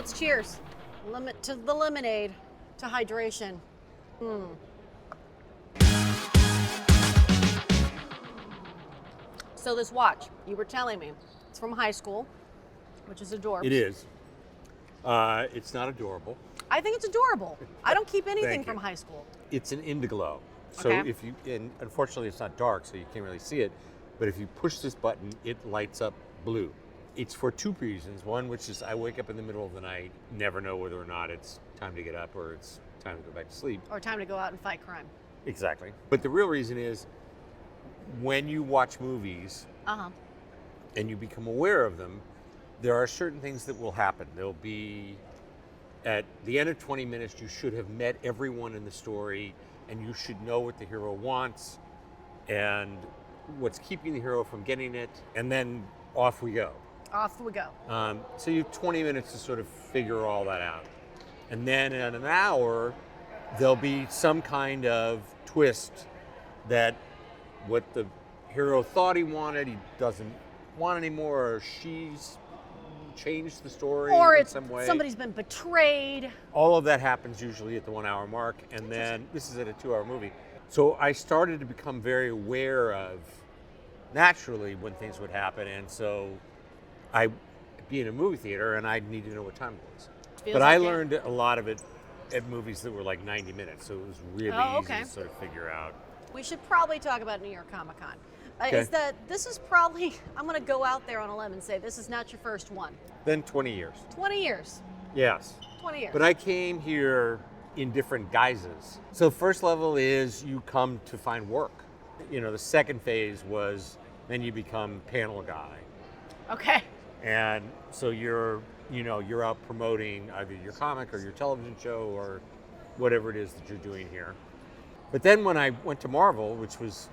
let's cheers. Limit to the lemonade, to hydration. So this watch, you were telling me, it's from high school, which is adorable. It is. It's not adorable. I think it's adorable. I don't keep anything Thank you. from high school. It's an indiglow. So Okay. if you, and unfortunately it's not dark, so you can't really see it, but if you push this button, it lights up blue. It's for two reasons. One, which is I wake up in the middle of the night, never know whether or not it's time to get up or it's time to go back to sleep. Or time to go out and fight crime. Exactly. But the real reason is when you watch movies and you become aware of them, there are certain things that will happen. There'll be, at the end of 20 minutes, you should have met everyone in the story and you should know what the hero wants and what's keeping the hero from getting it, and then off we go. Off we go. So you have 20 minutes to sort of figure all that out. And then in an hour, there'll be some kind of twist that what the hero thought he wanted, he doesn't want anymore, or she's changed the story Or in it's some way. somebody's been betrayed. All of that happens usually at the 1 hour mark, and then this is at a 2 hour movie. So I started to become very aware of naturally when things would happen, and so I'd be in a movie theater and I'd need to know what time it was. Feels But I like it. learned a lot of it at movies that were like 90 minutes, so it was really easy to sort of figure out. We should probably talk about New York Comic Con. Okay. Is that this is probably, I'm going to go out there on a limb and say this is not your first one. Then 20 years. 20 years. Yes. 20 years. But I came here in different guises. So first level is you come to find work. You know, the second phase was then you become panel guy. Okay. And so you're out promoting either your comic or your television show or whatever it is that you're doing here. But then when I went to Marvel, which was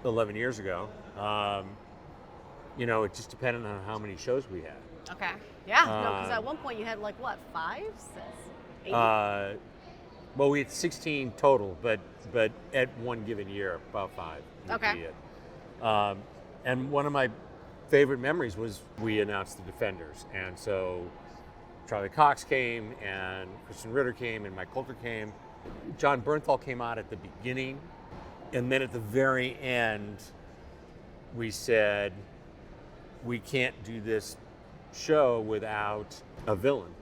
11 years ago, it just depended on how many shows we had. Okay. Yeah. No, because at one point you had like what, 5, 6, 8? Well, we had 16 total, but at one given year, about 5. would Okay. be it. And one of my favorite memories was we announced the Defenders, and so Charlie Cox came, and Kristen Ritter came, and Mike Coulter came. John Bernthal came out at the beginning, and then at the very end, we said, we can't do this show without a villain.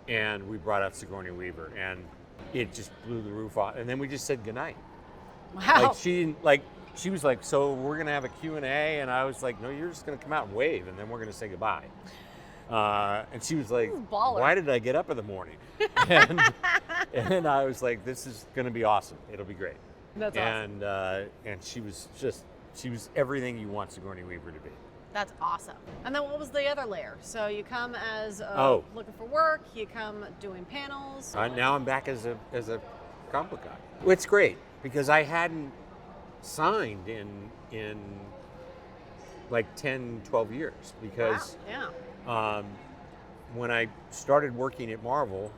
And we brought out Sigourney Weaver, and it just blew the roof off. And then we just said goodnight. Wow. She was like, so we're gonna have a Q&A, and I was like, no, you're just gonna come out and wave, and then we're gonna say goodbye. And she was like, Baller. why did I get up in the morning? and I was like, this is gonna be awesome. It'll be great. That's awesome. And she was everything you want Sigourney Weaver to be. That's awesome. And then what was the other layer? So you come as looking for work, you come doing panels. Now I'm back as a comic book guy. It's great because I hadn't signed in like 10, 12 years because Wow. Yeah. when I started working at Marvel,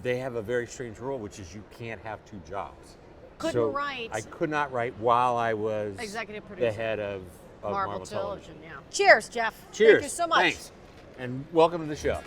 they have a very strange rule, which is you can't have 2 jobs. Couldn't write. I could not write while I was Executive producer. the head of Marvel Marvel Television. Yeah. Cheers, Jeff. Cheers. Thank you so much. Thanks. And welcome to the show.